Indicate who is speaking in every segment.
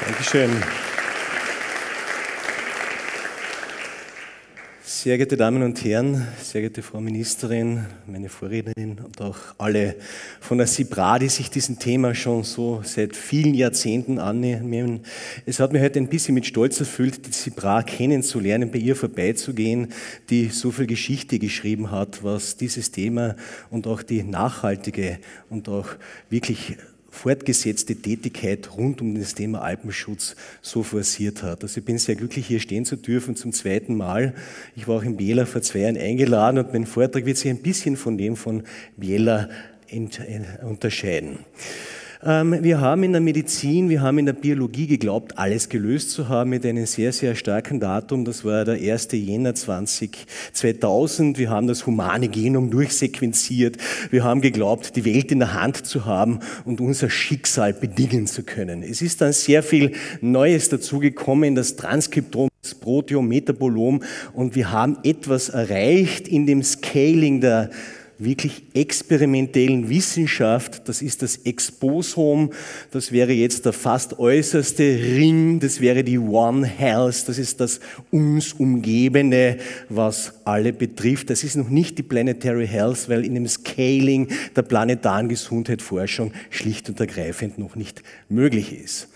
Speaker 1: Dankeschön. Sehr geehrte Damen und Herren, sehr geehrte Frau Ministerin, meine Vorrednerin und auch alle von der SIBRA, die sich diesem Thema schon so seit vielen Jahrzehnten annehmen. Es hat mich heute ein bisschen mit Stolz erfüllt, die SIBRA kennenzulernen, bei ihr vorbeizugehen, die so viel Geschichte geschrieben hat, was dieses Thema und auch die nachhaltige und auch wirklich fortgesetzte Tätigkeit rund um das Thema Alpenschutz so forciert hat. Also ich bin sehr glücklich, hier stehen zu dürfen zum zweiten Mal. Ich war auch in Biella vor 2 Jahren eingeladen und mein Vortrag wird sich ein bisschen von dem von Biella unterscheiden. Wir haben in der Medizin, wir haben in der Biologie geglaubt, alles gelöst zu haben mit einem sehr, sehr starken Datum. Das war der 1. Jänner 2000. Wir haben das humane Genom durchsequenziert. Wir haben geglaubt, die Welt in der Hand zu haben und unser Schicksal bedingen zu können. Es ist dann sehr viel Neues dazugekommen, das Transkriptom, das Proteom, Metabolom, und wir haben etwas erreicht in dem Scaling der wirklich experimentellen Wissenschaft. Das ist das Exposom, das wäre jetzt der fast äußerste Ring, das wäre die One Health, das ist das uns Umgebende, was alle betrifft. Das ist noch nicht die Planetary Health, weil in dem Scaling der planetaren Gesundheitsforschung schlicht und ergreifend noch nicht möglich ist.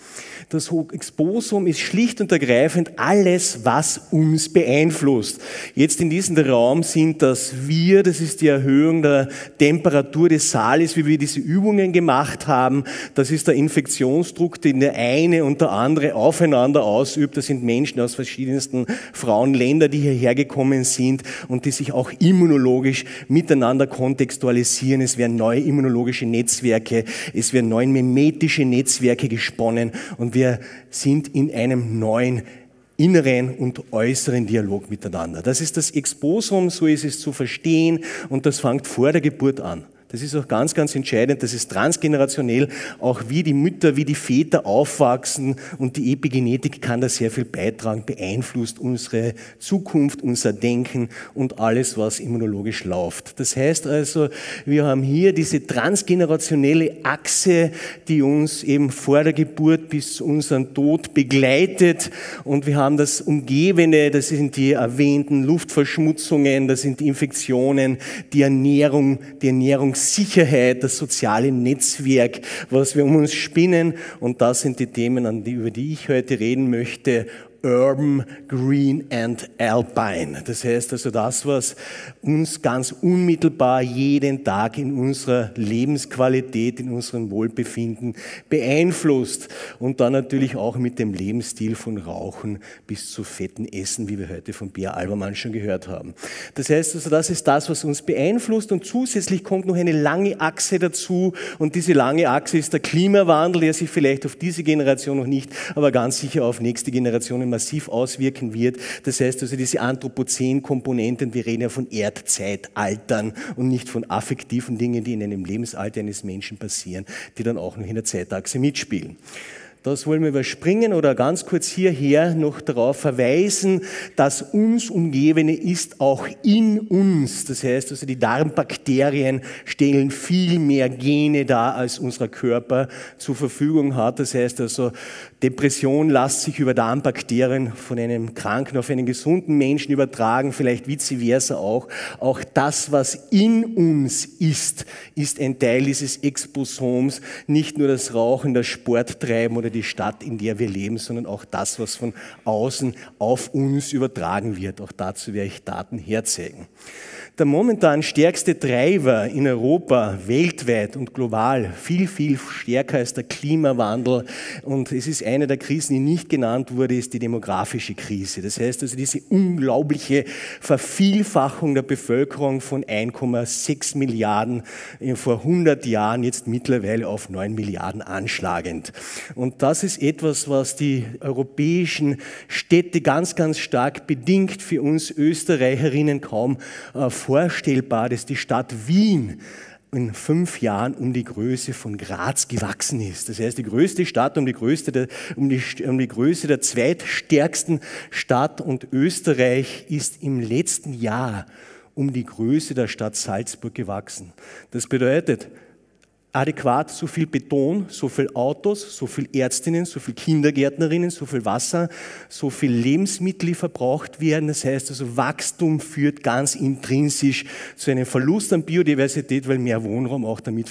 Speaker 1: Das Exposom ist schlicht und ergreifend alles, was uns beeinflusst. Jetzt in diesem Raum sind das wir, das ist die Erhöhung der Temperatur des Saales, wie wir diese Übungen gemacht haben. Das ist der Infektionsdruck, den der eine und der andere aufeinander ausübt. Das sind Menschen aus verschiedensten Frauenländern, die hierher gekommen sind und die sich auch immunologisch miteinander kontextualisieren. Es werden neue immunologische Netzwerke, es werden neue mimetische Netzwerke gesponnen und wir sind in einem neuen inneren und äußeren Dialog miteinander. Das ist das Exposom, so ist es zu verstehen, und das fängt vor der Geburt an. Das ist auch ganz, ganz entscheidend, das ist transgenerationell, auch wie die Mütter, wie die Väter aufwachsen, und die Epigenetik kann da sehr viel beitragen, beeinflusst unsere Zukunft, unser Denken und alles, was immunologisch läuft. Das heißt also, wir haben hier diese transgenerationelle Achse, die uns eben vor der Geburt bis zu unserem Tod begleitet, und wir haben das Umgebende, das sind die erwähnten Luftverschmutzungen, das sind die Infektionen, die Ernährungssicherheit, das soziale Netzwerk, was wir um uns spinnen, und das sind die Themen, über die ich heute reden möchte. Urban, Green and Alpine. Das heißt also das, was uns ganz unmittelbar jeden Tag in unserer Lebensqualität, in unserem Wohlbefinden beeinflusst, und dann natürlich auch mit dem Lebensstil von Rauchen bis zu fetten Essen, wie wir heute von Bea Albermann schon gehört haben. Das heißt also, das ist das, was uns beeinflusst, und zusätzlich kommt noch eine lange Achse dazu, und diese lange Achse ist der Klimawandel, der sich vielleicht auf diese Generation noch nicht, aber ganz sicher auf nächste Generationen massiv auswirken wird. Das heißt also diese Anthropozän-Komponenten, wir reden ja von Erdzeitaltern und nicht von affektiven Dingen, die in einem Lebensalter eines Menschen passieren, die dann auch noch in der Zeitachse mitspielen. Das wollen wir überspringen oder ganz kurz hierher noch darauf verweisen, dass uns Umgebende ist auch in uns. Das heißt also, die Darmbakterien stellen viel mehr Gene dar, als unser Körper zur Verfügung hat. Das heißt also, Depression lässt sich über Darmbakterien von einem Kranken auf einen gesunden Menschen übertragen, vielleicht vice versa auch. Auch das, was in uns ist ein Teil dieses Exposoms. Nicht nur das Rauchen, das Sporttreiben oder die Stadt, in der wir leben, sondern auch das, was von außen auf uns übertragen wird. Auch dazu werde ich Daten herzeigen. Der momentan stärkste Treiber in Europa, weltweit und global, viel, viel stärker als der Klimawandel, und es ist eine der Krisen, die nicht genannt wurde, ist die demografische Krise. Das heißt also diese unglaubliche Vervielfachung der Bevölkerung von 1,6 Milliarden vor 100 Jahren, jetzt mittlerweile auf 9 Milliarden anschlagend. Und das ist etwas, was die europäischen Städte ganz, ganz stark bedingt, für uns Österreicherinnen kaum vorstellbar, dass die Stadt Wien in 5 Jahren um die Größe von Graz gewachsen ist. Das heißt, die größte Stadt um die Größe der zweitstärksten Stadt, und Österreich ist im letzten Jahr um die Größe der Stadt Salzburg gewachsen. Das bedeutet, adäquat so viel Beton, so viel Autos, so viel Ärztinnen, so viel Kindergärtnerinnen, so viel Wasser, so viel Lebensmittel, die verbraucht werden. Das heißt also, Wachstum führt ganz intrinsisch zu einem Verlust an Biodiversität, weil mehr Wohnraum auch damit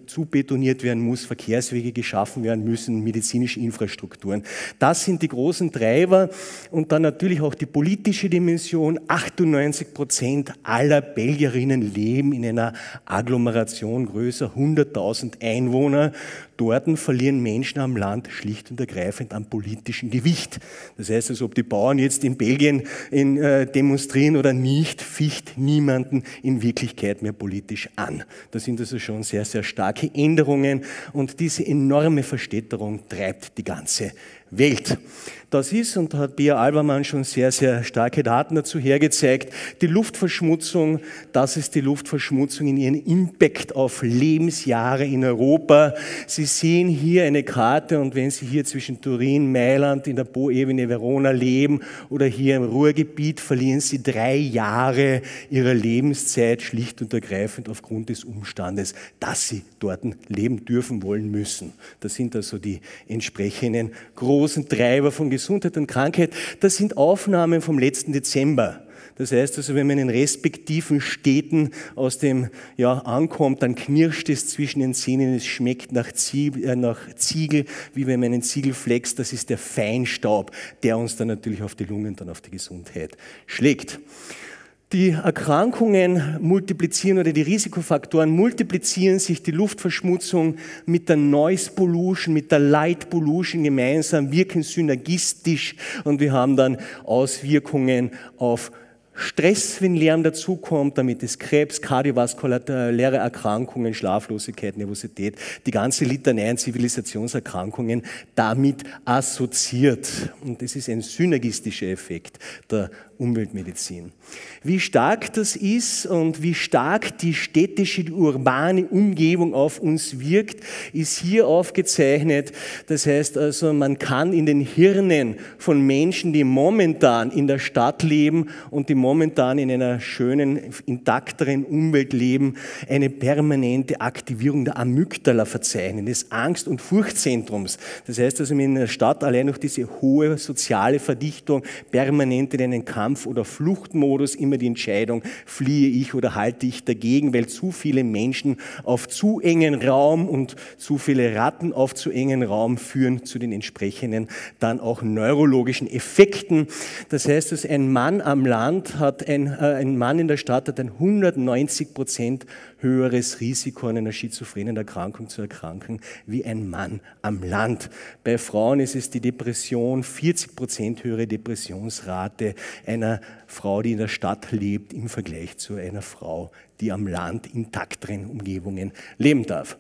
Speaker 1: zubetoniert werden muss, Verkehrswege geschaffen werden müssen, medizinische Infrastrukturen. Das sind die großen Treiber und dann natürlich auch die politische Dimension. 98% aller Belgierinnen leben in einer Agglomeration größer 100.000 Einwohner. Dort verlieren Menschen am Land schlicht und ergreifend an politischem Gewicht. Das heißt also, ob die Bauern jetzt in Belgien demonstrieren oder nicht, ficht niemanden in Wirklichkeit mehr politisch an. Das sind also schon sehr, sehr starke Änderungen und diese enorme Verstädterung treibt die ganze Welt. Das ist, und da hat Bea Albermann schon sehr, sehr starke Daten dazu hergezeigt, die Luftverschmutzung, das ist die Luftverschmutzung in ihren Impact auf Lebensjahre in Europa. Sie sehen hier eine Karte und wenn Sie hier zwischen Turin, Mailand, in der Po-Ebene Verona leben oder hier im Ruhrgebiet, verlieren Sie 3 Jahre Ihrer Lebenszeit schlicht und ergreifend aufgrund des Umstandes, dass Sie dort leben dürfen, wollen, müssen. Das sind also die entsprechenden großen Treiber von Gesundheit und Krankheit. Das sind Aufnahmen vom letzten Dezember. Das heißt also, wenn man in respektiven Städten ankommt, dann knirscht es zwischen den Zähnen, es schmeckt nach Ziegel, wie wenn man einen Ziegel flext. Das ist der Feinstaub, der uns dann natürlich auf die Lungen, dann auf die Gesundheit schlägt. Die Erkrankungen multiplizieren oder die Risikofaktoren multiplizieren sich, die Luftverschmutzung mit der Noise Pollution, mit der Light Pollution gemeinsam, wirken synergistisch und wir haben dann Auswirkungen auf Stress, wenn Lärm dazukommt, damit ist Krebs, kardiovaskuläre Erkrankungen, Schlaflosigkeit, Nervosität, die ganze Litanei an Zivilisationserkrankungen damit assoziiert. Und das ist ein synergistischer Effekt der Umweltmedizin. Wie stark das ist und wie stark die städtische, die urbane Umgebung auf uns wirkt, ist hier aufgezeichnet. Das heißt also, man kann in den Hirnen von Menschen, die momentan in der Stadt leben und die momentan in einer schönen, intakteren Umwelt leben, eine permanente Aktivierung der Amygdala verzeichnen, des Angst- und Furchtzentrums. Das heißt also, in der Stadt allein durch diese hohe soziale Verdichtung permanent in einen Kampf- oder Fluchtmodus, immer die Entscheidung, fliehe ich oder halte ich dagegen, weil zu viele Menschen auf zu engen Raum und zu viele Ratten auf zu engen Raum führen zu den entsprechenden dann auch neurologischen Effekten. Das heißt, dass ein Mann am Land ein Mann in der Stadt hat ein 190% höheres Risiko an einer schizophrenen Erkrankung zu erkranken wie ein Mann am Land. Bei Frauen ist es die Depression, 40% höhere Depressionsrate einer Frau, die in der Stadt lebt, im Vergleich zu einer Frau, die am Land in takteren Umgebungen leben darf.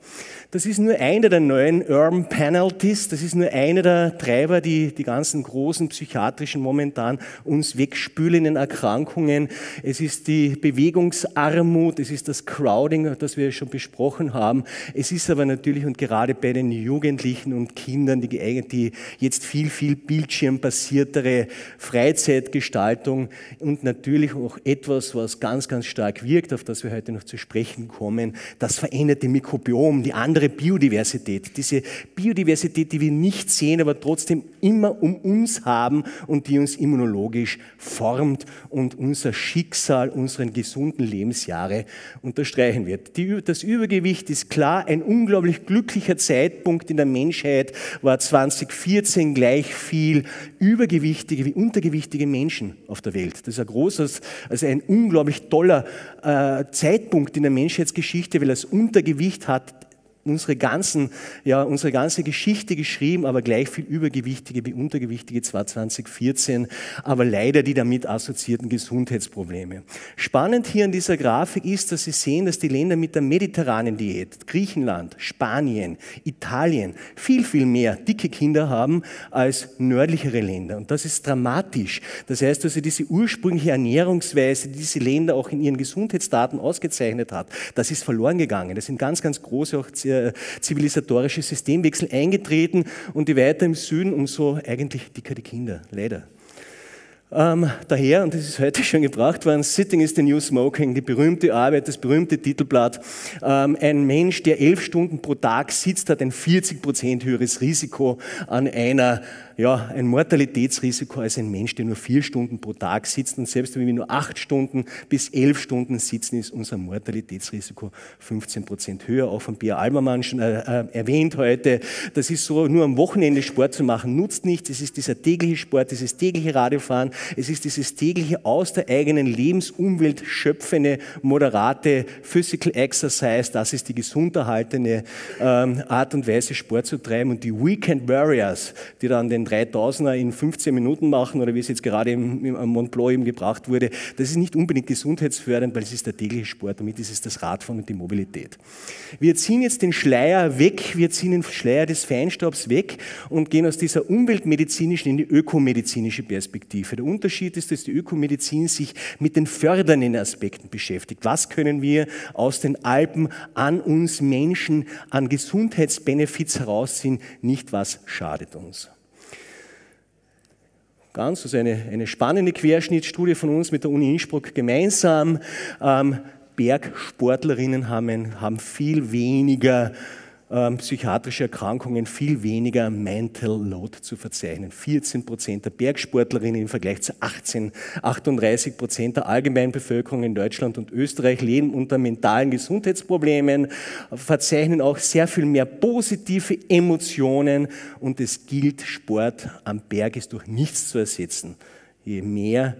Speaker 1: Das ist nur einer der neuen Urban Penalties, das ist nur einer der Treiber, die ganzen großen psychiatrischen momentan uns wegspülenden Erkrankungen. Es ist die Bewegungsarmut, es ist das Crowding, das wir schon besprochen haben. Es ist aber natürlich und gerade bei den Jugendlichen und Kindern die jetzt viel bildschirmbasiertere Freizeitgestaltung und natürlich auch etwas, was ganz, ganz stark wirkt, auf das wir heute noch zu sprechen kommen, das veränderte Mikrobiom, die andere Biodiversität. Diese Biodiversität, die wir nicht sehen, aber trotzdem immer um uns haben und die uns immunologisch formt und unser Schicksal, unseren gesunden Lebensjahre unterstreichen wird. Das Übergewicht ist klar, ein unglaublich glücklicher Zeitpunkt in der Menschheit war 2014 gleich viel übergewichtige wie untergewichtige Menschen auf der Welt. Das ist ein unglaublich toller Zeitpunkt in der Menschheitsgeschichte, weil das Untergewicht hat unsere ganze Geschichte geschrieben, aber gleich viel Übergewichtige wie Untergewichtige, zwar 2014, aber leider die damit assoziierten Gesundheitsprobleme. Spannend hier an dieser Grafik ist, dass Sie sehen, dass die Länder mit der mediterranen Diät, Griechenland, Spanien, Italien, viel mehr dicke Kinder haben als nördlichere Länder. Und das ist dramatisch. Das heißt also, diese ursprüngliche Ernährungsweise, die diese Länder auch in ihren Gesundheitsdaten ausgezeichnet hat, das ist verloren gegangen. Das sind ganz große auch zivilisatorische Systemwechsel eingetreten und je weiter im Süden, umso eigentlich dicker die Kinder, leider. Daher, und das ist heute schon gebracht worden, Sitting is the New Smoking, die berühmte Arbeit, das berühmte Titelblatt. Ein Mensch, der 11 Stunden pro Tag sitzt, hat ein 40% höheres Risiko an ein Mortalitätsrisiko als ein Mensch, der nur 4 Stunden pro Tag sitzt. Und selbst wenn wir nur 8 Stunden bis 11 Stunden sitzen, ist unser Mortalitätsrisiko 15% höher. Auch von Pia Albermann schon erwähnt heute. Das ist so, nur am Wochenende Sport zu machen, nutzt nichts. Es ist dieser tägliche Sport, dieses tägliche Radiofahren. Es ist dieses tägliche aus der eigenen Lebensumwelt schöpfende, moderate Physical Exercise. Das ist die gesund erhaltene Art und Weise, Sport zu treiben. Und die Weekend Warriors, die dann den 3000er in 15 Minuten machen, oder wie es jetzt gerade am Mont Blanc eben gebracht wurde, das ist nicht unbedingt gesundheitsfördernd, weil es ist der tägliche Sport. Damit ist es das Radfahren und die Mobilität. Wir ziehen jetzt den Schleier weg, wir ziehen den Schleier des Feinstaubs weg und gehen aus dieser umweltmedizinischen in die ökomedizinische Perspektive. Der Unterschied ist, dass die Ökomedizin sich mit den fördernden Aspekten beschäftigt. Was können wir aus den Alpen an uns Menschen an Gesundheitsbenefits herausziehen, nicht was schadet uns. Also eine spannende Querschnittsstudie von uns mit der Uni Innsbruck gemeinsam. Bergsportlerinnen haben viel weniger psychiatrische Erkrankungen, viel weniger Mental Load zu verzeichnen. 14% der Bergsportlerinnen im Vergleich zu 38% der allgemeinen Bevölkerung in Deutschland und Österreich leben unter mentalen Gesundheitsproblemen, verzeichnen auch sehr viel mehr positive Emotionen und es gilt, Sport am Berg ist durch nichts zu ersetzen. Je mehr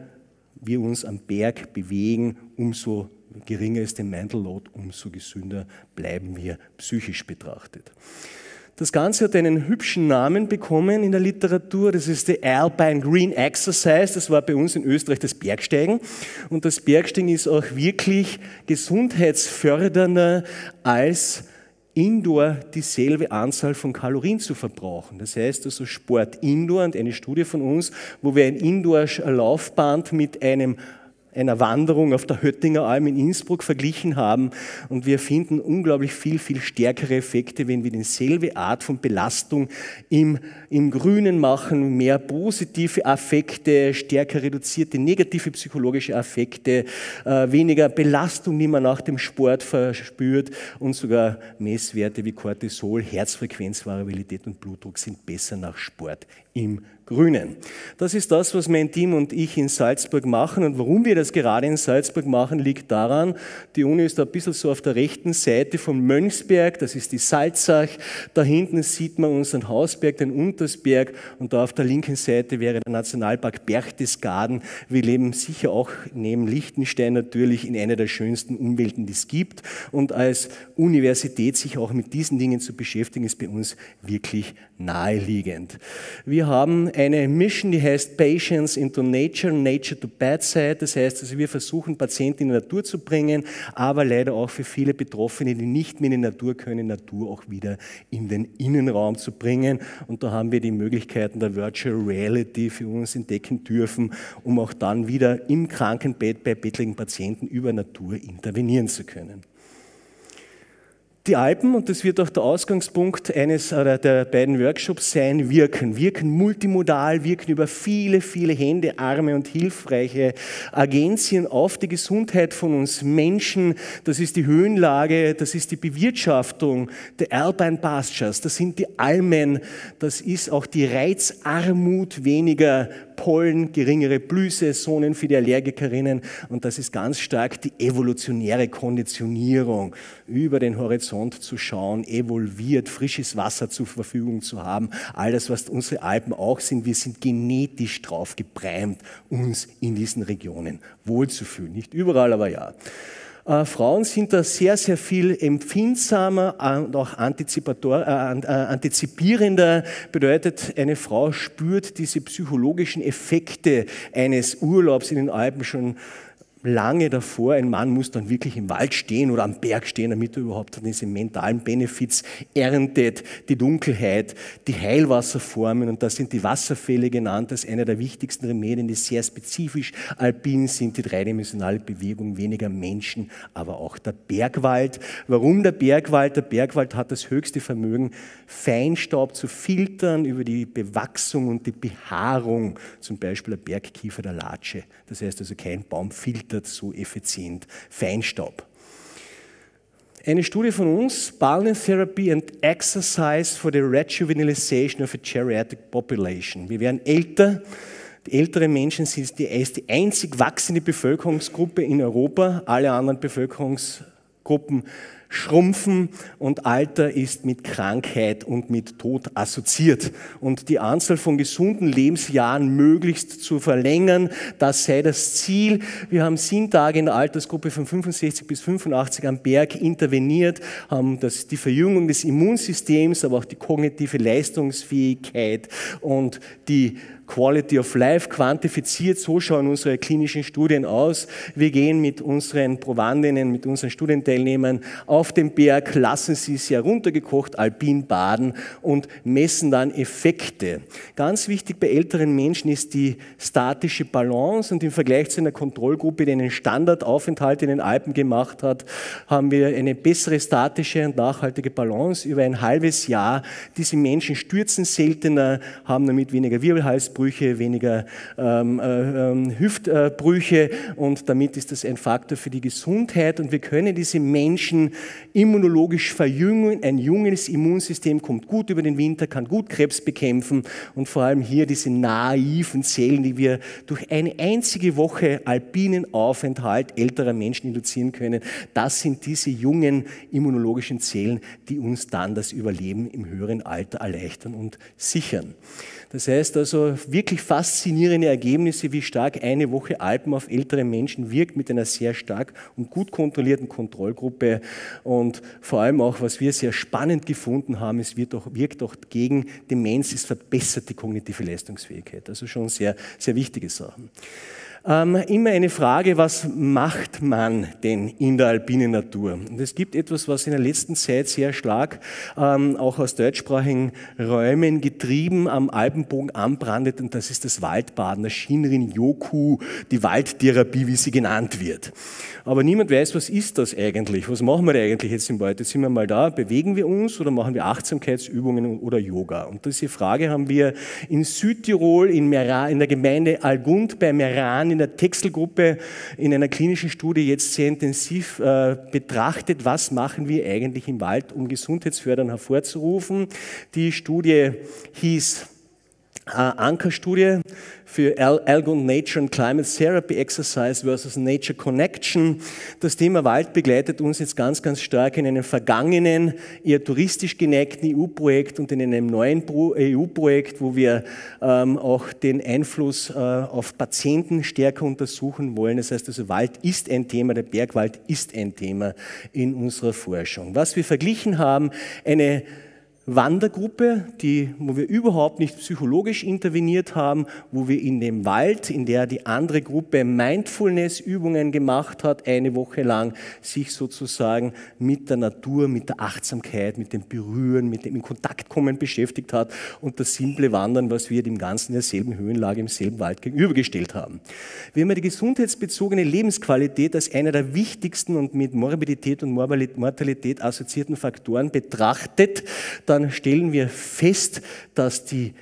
Speaker 1: wir uns am Berg bewegen, umso geringer ist der Mental Load, umso gesünder bleiben wir psychisch betrachtet. Das Ganze hat einen hübschen Namen bekommen in der Literatur, das ist die Alpine Green Exercise, das war bei uns in Österreich das Bergsteigen. Und das Bergsteigen ist auch wirklich gesundheitsfördernder als Indoor dieselbe Anzahl von Kalorien zu verbrauchen. Das heißt also Sport Indoor, und eine Studie von uns, wo wir ein Indoor-Laufband mit einer Wanderung auf der Höttinger Alm in Innsbruck verglichen haben und wir finden unglaublich viel stärkere Effekte, wenn wir dieselbe Art von Belastung im Grünen machen, mehr positive Affekte, stärker reduzierte negative psychologische Affekte, weniger Belastung, die man nach dem Sport verspürt und sogar Messwerte wie Cortisol, Herzfrequenzvariabilität und Blutdruck sind besser nach Sport im Grünen. Das ist das, was mein Team und ich in Salzburg machen. Und warum wir das gerade in Salzburg machen, liegt daran, die Uni ist da ein bisschen so auf der rechten Seite vom Mönchsberg, das ist die Salzach. Da hinten sieht man unseren Hausberg, den Untersberg, und da auf der linken Seite wäre der Nationalpark Berchtesgaden. Wir leben sicher auch neben Liechtenstein natürlich in einer der schönsten Umwelten, die es gibt. Und als Universität sich auch mit diesen Dingen zu beschäftigen, ist bei uns wirklich naheliegend. Wir haben eine Mission, die heißt Patients into Nature, Nature to Bedside. Das heißt, also wir versuchen, Patienten in die Natur zu bringen, aber leider auch für viele Betroffene, die nicht mehr in die Natur können, Natur auch wieder in den Innenraum zu bringen. Und da haben wir die Möglichkeiten der Virtual Reality für uns entdecken dürfen, um auch dann wieder im Krankenbett bei bettlägerigen Patienten über Natur intervenieren zu können. Die Alpen, und das wird auch der Ausgangspunkt eines oder der beiden Workshops sein, wirken multimodal, wirken über viele Hände, Arme und hilfreiche Agenzien auf die Gesundheit von uns Menschen. Das ist die Höhenlage, das ist die Bewirtschaftung der Alpine Pastures, das sind die Almen, das ist auch die Reizarmut, weniger Pollen, geringere Blühsaisonen für die Allergikerinnen, und das ist ganz stark die evolutionäre Konditionierung, über den Horizont zu schauen, evolviert, frisches Wasser zur Verfügung zu haben. All das, was unsere Alpen auch sind, wir sind genetisch drauf gebrämt, uns in diesen Regionen wohlzufühlen. Nicht überall, aber ja. Frauen sind da sehr viel empfindsamer und auch antizipierender. Bedeutet, eine Frau spürt diese psychologischen Effekte eines Urlaubs in den Alpen schon lange davor, ein Mann muss dann wirklich im Wald stehen oder am Berg stehen, damit er überhaupt diese mentalen Benefits erntet, die Dunkelheit, die Heilwasserformen, und da sind die Wasserfälle genannt als einer der wichtigsten Remedien, die sehr spezifisch alpin sind, die dreidimensionale Bewegung, weniger Menschen, aber auch der Bergwald. Warum der Bergwald? Der Bergwald hat das höchste Vermögen, Feinstaub zu filtern über die Bewachsung und die Behaarung, zum Beispiel der Bergkiefer, der Latsche. Das heißt also, kein Baum filtert so effizient Feinstaub. Eine Studie von uns, Balneary Therapy and Exercise for the Rejuvenalization of a Geriatric Population. Wir werden älter. Die älteren Menschen sind die einzig wachsende Bevölkerungsgruppe in Europa. Alle anderen Bevölkerungsgruppen schrumpfen und Alter ist mit Krankheit und mit Tod assoziiert. Und die Anzahl von gesunden Lebensjahren möglichst zu verlängern, das sei das Ziel. Wir haben 7 Tage in der Altersgruppe von 65 bis 85 am Berg interveniert, haben die Verjüngung des Immunsystems, aber auch die kognitive Leistungsfähigkeit und die Quality of Life quantifiziert. So schauen unsere klinischen Studien aus. Wir gehen mit unseren Probandinnen, mit unseren Studienteilnehmern auf den Berg, lassen sie sehr runtergekocht alpin baden und messen dann Effekte. Ganz wichtig bei älteren Menschen ist die statische Balance, und im Vergleich zu einer Kontrollgruppe, die einen Standardaufenthalt in den Alpen gemacht hat, haben wir eine bessere statische und nachhaltige Balance über ein halbes Jahr. Diese Menschen stürzen seltener, haben damit weniger Wirbelhalsbrüche, weniger Hüftbrüche, und damit ist das ein Faktor für die Gesundheit, und wir können diese Menschen immunologisch verjüngen. Ein junges Immunsystem kommt gut über den Winter, kann gut Krebs bekämpfen, und vor allem hier diese naiven Zellen, die wir durch eine einzige Woche alpinen Aufenthalt älterer Menschen induzieren können, das sind diese jungen immunologischen Zellen, die uns dann das Überleben im höheren Alter erleichtern und sichern. Das heißt also, wirklich faszinierende Ergebnisse, wie stark eine Woche Alpen auf ältere Menschen wirkt, mit einer sehr stark und gut kontrollierten Kontrollgruppe. Und vor allem auch, was wir sehr spannend gefunden haben, es wirkt auch gegen Demenz, es verbessert die kognitive Leistungsfähigkeit. Also schon sehr, sehr wichtige Sachen. Immer eine Frage, was macht man denn in der alpinen Natur? Und es gibt etwas, was in der letzten Zeit sehr stark auch aus deutschsprachigen Räumen getrieben am Alpenbogen anbrandet, und das ist das Waldbaden, das Shinrin-yoku, die Waldtherapie, wie sie genannt wird. Aber niemand weiß, was ist das eigentlich? Was machen wir da eigentlich jetzt im Wald? Jetzt sind wir mal da, bewegen wir uns oder machen wir Achtsamkeitsübungen oder Yoga? Und diese Frage haben wir in Südtirol, in der Gemeinde Algund bei Meran, in der Texelgruppe, in einer klinischen Studie jetzt sehr intensiv betrachtet. Was machen wir eigentlich im Wald, um Gesundheitsfördern hervorzurufen? Die Studie hieß Ankerstudie für Algund Nature and Climate Therapy Exercise versus Nature Connection. Das Thema Wald begleitet uns jetzt ganz, ganz stark in einem vergangenen, eher touristisch geneigten EU-Projekt und in einem neuen EU-Projekt, wo wir auch den Einfluss auf Patienten stärker untersuchen wollen. Das heißt also, Wald ist ein Thema, der Bergwald ist ein Thema in unserer Forschung. Was wir verglichen haben, eine Wandergruppe, wo wir überhaupt nicht psychologisch interveniert haben, wo wir in dem Wald, in der die andere Gruppe Mindfulness-Übungen gemacht hat, eine Woche lang sich sozusagen mit der Natur, mit der Achtsamkeit, mit dem Berühren, mit dem in Kontakt kommen beschäftigt hat, und das simple Wandern, was wir dem Ganzen in derselben Höhenlage, im selben Wald gegenübergestellt haben. Wenn man die gesundheitsbezogene Lebensqualität als einer der wichtigsten und mit Morbidität und Mortalität assoziierten Faktoren betrachtet, dann stellen wir fest, dass die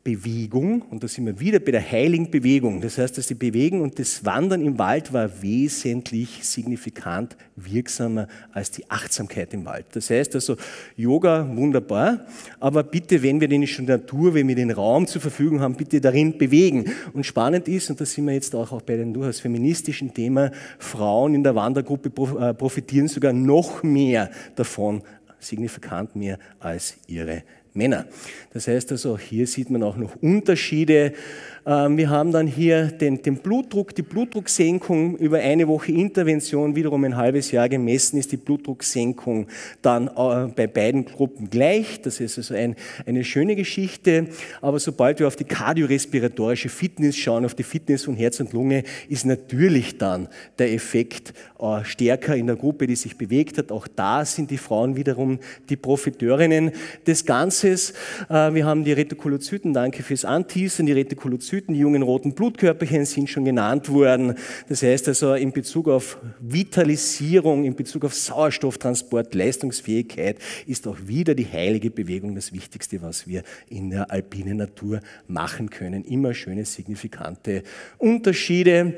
Speaker 1: Bewegung, und da sind wir wieder bei der heiligen Bewegung, das heißt, dass die Bewegung und das Wandern im Wald war wesentlich signifikant wirksamer als die Achtsamkeit im Wald. Das heißt also, Yoga wunderbar, aber bitte, wenn wir den schon Natur, wenn wir den Raum zur Verfügung haben, bitte darin bewegen. Und spannend ist, und da sind wir jetzt auch bei dem durchaus feministischen Thema, Frauen in der Wandergruppe profitieren sogar noch mehr davon, signifikant mehr als ihre Männer. Das heißt also, auch hier sieht man auch noch Unterschiede. Wir haben dann hier den Blutdruck, die Blutdrucksenkung über eine Woche Intervention, wiederum ein halbes Jahr gemessen, ist die Blutdrucksenkung dann bei beiden Gruppen gleich. Das ist also eine schöne Geschichte. Aber sobald wir auf die kardiorespiratorische Fitness schauen, auf die Fitness von Herz und Lunge, ist natürlich dann der Effekt stärker in der Gruppe, die sich bewegt hat. Auch da sind die Frauen wiederum die Profiteurinnen des Ganzen. Wir haben die Retikulozyten, danke fürs Anteasern, die Retikulozyten, die jungen roten Blutkörperchen sind schon genannt worden. Das heißt also in Bezug auf Vitalisierung, in Bezug auf Sauerstofftransport, Leistungsfähigkeit ist auch wieder die heilige Bewegung das Wichtigste, was wir in der alpinen Natur machen können. Immer schöne, signifikante Unterschiede.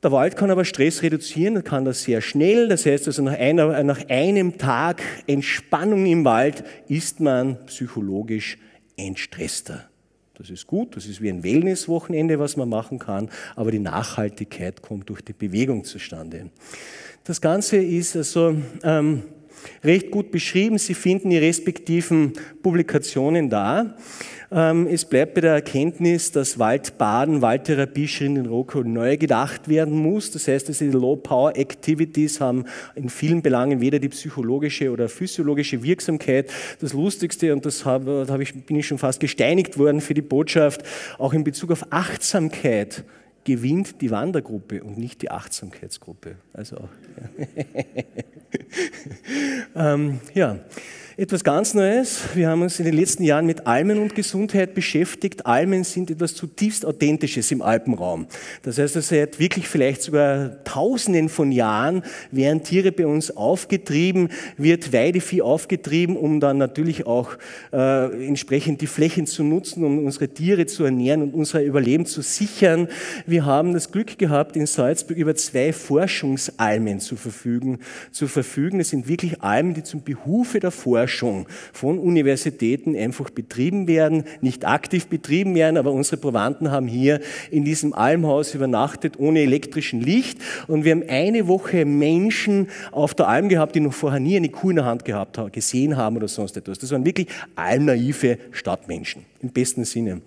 Speaker 1: Der Wald kann aber Stress reduzieren, kann das sehr schnell. Das heißt also nach einem Tag Entspannung im Wald ist man psychologisch entstresster. Das ist gut, das ist wie ein Wellnesswochenende, was man machen kann, aber die Nachhaltigkeit kommt durch die Bewegung zustande. Das Ganze ist also recht gut beschrieben. Sie finden die respektiven Publikationen da. Es bleibt bei der Erkenntnis, dass Waldbaden, Waldtherapie, Schritt in Roko neu gedacht werden muss. Das heißt, die Low-Power-Activities haben in vielen Belangen weder die psychologische oder physiologische Wirksamkeit. Das Lustigste, und bin ich schon fast gesteinigt worden für die Botschaft, auch in Bezug auf Achtsamkeit gewinnt die Wandergruppe und nicht die Achtsamkeitsgruppe. Also auch, ja. Etwas ganz Neues. Wir haben uns in den letzten Jahren mit Almen und Gesundheit beschäftigt. Almen sind etwas zutiefst Authentisches im Alpenraum. Das heißt, seit wirklich vielleicht sogar Tausenden von Jahren werden Tiere bei uns aufgetrieben, wird Weidevieh aufgetrieben, um dann natürlich auch entsprechend die Flächen zu nutzen, um unsere Tiere zu ernähren und unser Überleben zu sichern. Wir haben das Glück gehabt, in Salzburg über 2 Forschungsalmen zu verfügen. Das sind wirklich Almen, die zum Behufe der Forschung von Universitäten einfach betrieben werden, nicht aktiv betrieben werden, aber unsere Probanden haben hier in diesem Almhaus übernachtet ohne elektrischen Licht und wir haben eine Woche Menschen auf der Alm gehabt, die noch vorher nie eine Kuh in der Hand gehabt haben, gesehen haben oder sonst etwas. Das waren wirklich almnaive Stadtmenschen, im besten Sinne.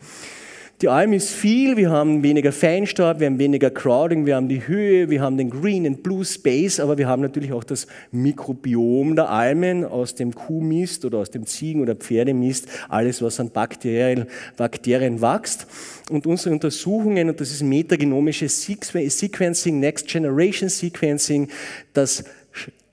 Speaker 1: Die Alm ist viel, wir haben weniger Feinstaub, wir haben weniger Crowding, wir haben die Höhe, wir haben den Green and Blue Space, aber wir haben natürlich auch das Mikrobiom der Almen aus dem Kuhmist oder aus dem Ziegen- oder Pferdemist, alles was an Bakterien wächst. Und unsere Untersuchungen, und das ist metagenomisches Sequencing, Next Generation Sequencing, das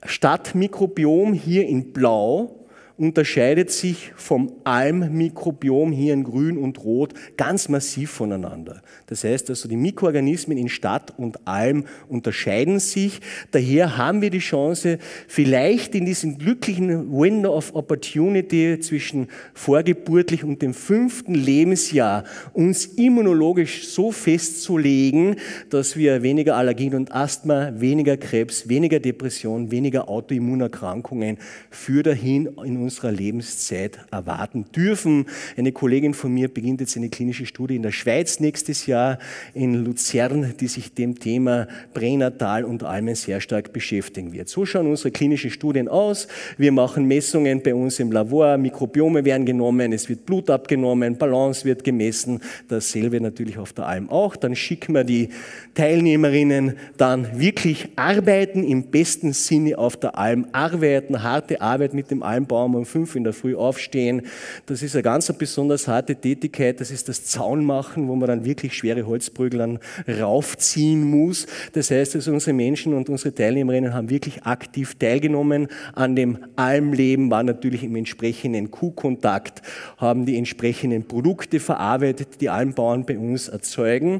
Speaker 1: Stadtmikrobiom hier in Blau unterscheidet sich vom Almmikrobiom hier in Grün und Rot ganz massiv voneinander. Das heißt also, die Mikroorganismen in Stadt und Alm unterscheiden sich. Daher haben wir die Chance, vielleicht in diesem glücklichen Window of Opportunity zwischen vorgeburtlich und dem 5. Lebensjahr uns immunologisch so festzulegen, dass wir weniger Allergien und Asthma, weniger Krebs, weniger Depression, weniger Autoimmunerkrankungen für dahin in unserer Lebenszeit erwarten dürfen. Eine Kollegin von mir beginnt jetzt eine klinische Studie in der Schweiz nächstes Jahr in Luzern, die sich dem Thema Pränatal und Almen sehr stark beschäftigen wird. So schauen unsere klinischen Studien aus. Wir machen Messungen bei uns im Labor, Mikrobiome werden genommen, es wird Blut abgenommen, Balance wird gemessen, dasselbe natürlich auf der Alm auch. Dann schicken wir die Teilnehmerinnen dann wirklich arbeiten, im besten Sinne auf der Alm arbeiten, harte Arbeit mit dem Almbaum, um 5 in der Früh aufstehen. Das ist eine ganz besonders harte Tätigkeit, das ist das Zaunmachen, wo man dann wirklich schwere Holzprügel dann raufziehen muss. Das heißt also, unsere Menschen und unsere Teilnehmerinnen haben wirklich aktiv teilgenommen an dem Almleben, waren natürlich im entsprechenden Kuhkontakt, haben die entsprechenden Produkte verarbeitet, die Almbauern bei uns erzeugen.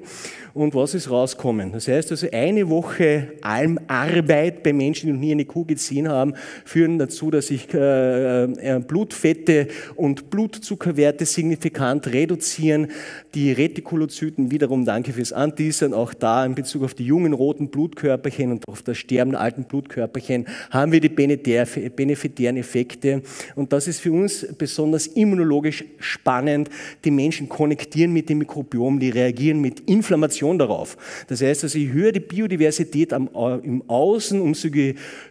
Speaker 1: Und was ist rausgekommen? Das heißt also, eine Woche Almarbeit bei Menschen, die noch nie eine Kuh gesehen haben, führen dazu, dass sich Blutfette und Blutzuckerwerte signifikant reduzieren. Die Retikulozyten wiederum, danke fürs Anteasern, auch da in Bezug auf die jungen roten Blutkörperchen und auf das Sterben der alten Blutkörperchen haben wir die benefitären Effekte. Und das ist für uns besonders immunologisch spannend. Die Menschen konnektieren mit dem Mikrobiom, die reagieren mit Inflammation darauf. Das heißt also, je höher die Biodiversität im Außen, umso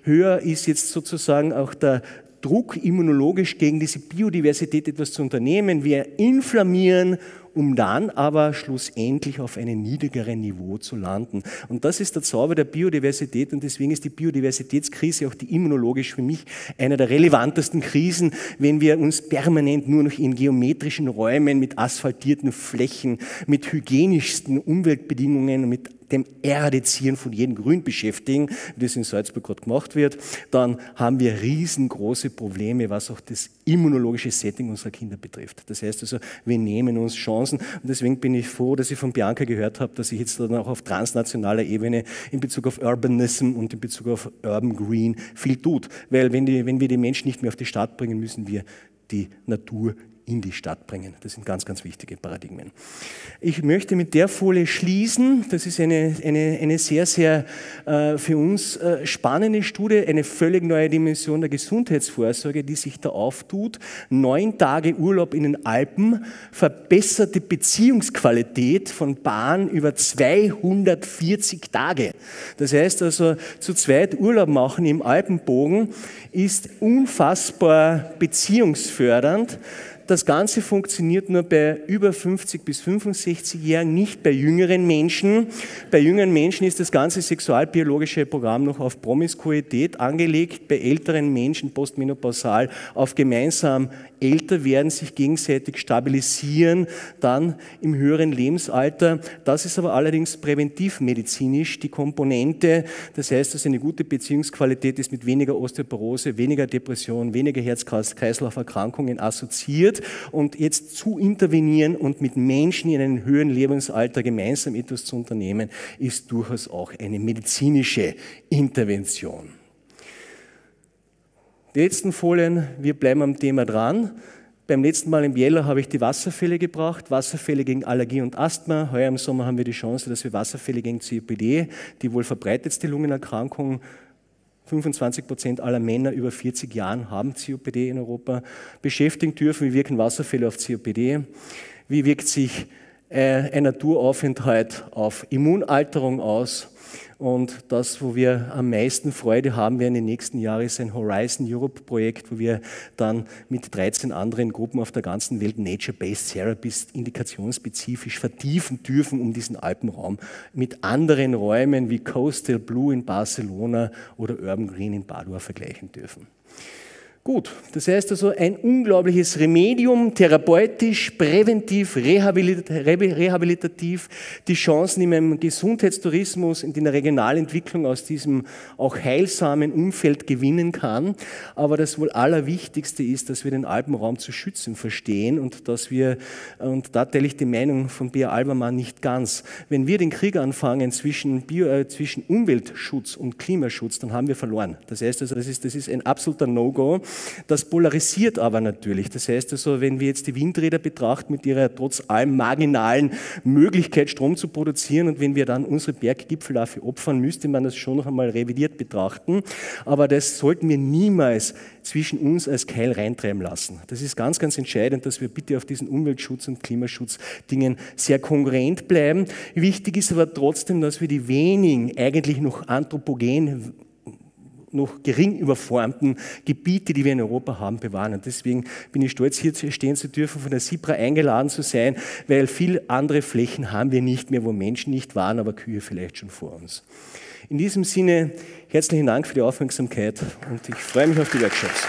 Speaker 1: höher ist jetzt sozusagen auch der Druck, immunologisch gegen diese Biodiversität etwas zu unternehmen. Wir inflammieren, um dann aber schlussendlich auf einem niedrigeren Niveau zu landen. Und das ist der Zauber der Biodiversität und deswegen ist die Biodiversitätskrise auch die immunologisch für mich eine der relevantesten Krisen, wenn wir uns permanent nur noch in geometrischen Räumen mit asphaltierten Flächen, mit hygienischsten Umweltbedingungen, mit dem Eradizieren von jedem Grün beschäftigen, wie das in Salzburg gerade gemacht wird, dann haben wir riesengroße Probleme, was auch das immunologische Setting unserer Kinder betrifft. Das heißt also, wir nehmen uns Chancen und deswegen bin ich froh, dass ich von Bianca gehört habe, dass sich jetzt dann auch auf transnationaler Ebene in Bezug auf Urbanism und in Bezug auf Urban Green viel tut. Weil wenn wir die Menschen nicht mehr auf die Stadt bringen, müssen wir die Natur in die Stadt bringen. Das sind ganz, ganz wichtige Paradigmen. Ich möchte mit der Folie schließen. Das ist eine sehr, sehr für uns spannende Studie, eine völlig neue Dimension der Gesundheitsvorsorge, die sich da auftut. 9 Tage Urlaub in den Alpen, verbesserte Beziehungsqualität von Paaren über 240 Tage. Das heißt also, zu zweit Urlaub machen im Alpenbogen ist unfassbar beziehungsfördernd. Das Ganze funktioniert nur bei über 50 bis 65-Jährigen, nicht bei jüngeren Menschen. Bei jüngeren Menschen ist das ganze sexualbiologische Programm noch auf Promiskuität angelegt, bei älteren Menschen postmenopausal auf gemeinsam älter werden, sich gegenseitig stabilisieren, dann im höheren Lebensalter. Das ist aber allerdings präventivmedizinisch die Komponente. Das heißt, dass eine gute Beziehungsqualität ist mit weniger Osteoporose, weniger Depression, weniger Herz-Kreislauf-Erkrankungen assoziiert. Und jetzt zu intervenieren und mit Menschen in einem höheren Lebensalter gemeinsam etwas zu unternehmen, ist durchaus auch eine medizinische Intervention. Die letzten Folien, wir bleiben am Thema dran. Beim letzten Mal im Jänner habe ich die Wasserfälle gebracht, Wasserfälle gegen Allergie und Asthma. Heuer im Sommer haben wir die Chance, dass wir Wasserfälle gegen COPD, die wohl verbreitetste Lungenerkrankung, 25% aller Männer über 40 Jahren haben COPD in Europa, beschäftigen dürfen. Wie wirken Wasserfälle auf COPD? Wie wirkt sich ein Naturaufenthalt auf Immunalterung aus? Und das, wo wir am meisten Freude haben werden in den nächsten Jahren, ist ein Horizon Europe Projekt, wo wir dann mit 13 anderen Gruppen auf der ganzen Welt Nature-Based Therapies indikationsspezifisch vertiefen dürfen, um diesen Alpenraum mit anderen Räumen wie Coastal Blue in Barcelona oder Urban Green in Padua vergleichen dürfen. Gut, das heißt also ein unglaubliches Remedium, therapeutisch, präventiv, rehabilitativ, die Chancen in einem Gesundheitstourismus und in der Regionalentwicklung aus diesem auch heilsamen Umfeld gewinnen kann. Aber das wohl Allerwichtigste ist, dass wir den Alpenraum zu schützen verstehen und dass wir, und da teile ich die Meinung von Bea Albermann nicht ganz, wenn wir den Krieg anfangen zwischen Umweltschutz und Klimaschutz, dann haben wir verloren. Das heißt also, das ist ein absoluter No-Go. Das polarisiert aber natürlich. Das heißt also, wenn wir jetzt die Windräder betrachten mit ihrer trotz allem marginalen Möglichkeit, Strom zu produzieren und wenn wir dann unsere Berggipfel dafür opfern, müsste man das schon noch einmal revidiert betrachten. Aber das sollten wir niemals zwischen uns als Keil reintreiben lassen. Das ist ganz, ganz entscheidend, dass wir bitte auf diesen Umweltschutz- und Klimaschutzdingen sehr kongruent bleiben. Wichtig ist aber trotzdem, dass wir die wenigen eigentlich noch anthropogen noch gering überformten Gebiete, die wir in Europa haben, bewahren. Und deswegen bin ich stolz, hier stehen zu dürfen, von der SIPRA eingeladen zu sein, weil viele andere Flächen haben wir nicht mehr, wo Menschen nicht waren, aber Kühe vielleicht schon vor uns. In diesem Sinne, herzlichen Dank für die Aufmerksamkeit und ich freue mich auf die Workshops.